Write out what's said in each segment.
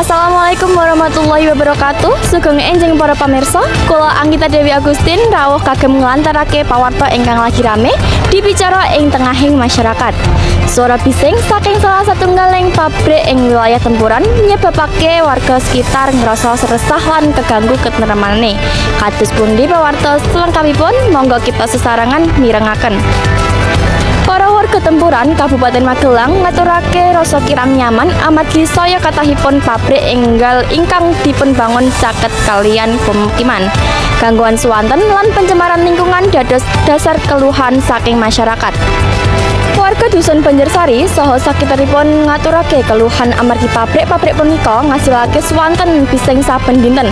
Assalamualaikum warahmatullahi wabarakatuh. Sugeng enjing para pamirsa, kula Anggita Dewi Agustin rawuh kagem nglantarake pawarta ingkang lagi rame dibicara ing tengahing masyarakat. Suara bising saking salah satunggaling pabrik ing wilayah Tempuran nyebabake warga sekitar ngrasa resah lan keganggu ketentremane. Kados pundi pawarta selengkapipun monggo kita sesarengan mirengaken. Para warga Tempuran, Kabupaten Magelang ngaturake rasa kirang nyaman amargi saya kathahipun pabrik enggal ingkang dipunbangun caket kalian pemukiman. Gangguan swanten lan pencemaran lingkungan dados dasar keluhan saking masyarakat. Warga Dusun Banjarsari saha sakitaripun ngaturake keluhan amargi pabrik-pabrik punika ngasilake swanten bising saben dinten.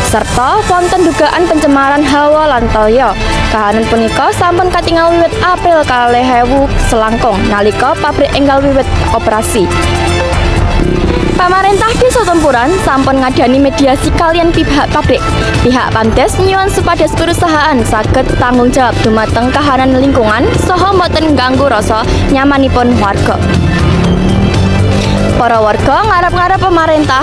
Serta wonten dugaan pencemaran hawa lan toya. Kahanan punika sampun katingal wiwit April 2000 selangkung nalika pabrik enggal wiwit operasi. Pamarentah Desa Tempuran sampun ngadani mediasi kalian pihak pabrik. Pihak Pamdes nyuwun supados perusahaan saged tanggung jawab dumateng kahanan lingkungan saha mboten ngganggu rasa nyamanipun warga. Para warga ngarep-ngarep pemerintah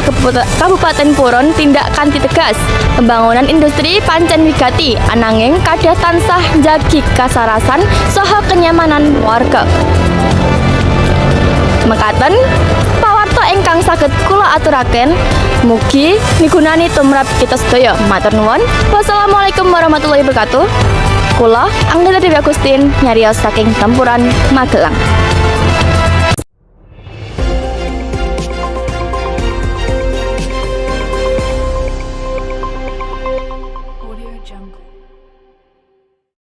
Kabupaten Puron tindak kanthi tegas. Pembangunan industri pancen wigati, ananging kadah tansah njagi kasarasan saha kenyamanan warga. Mekaten pawarta ingkang saged kula aturaken mugi migunani tumrap kita sedaya. Matur nuwun. Wassalamualaikum warahmatullahi wabarakatuh. Kula Anggita Dewi Agustin nyarios saking Tempuran, Magelang. Audio Jungle.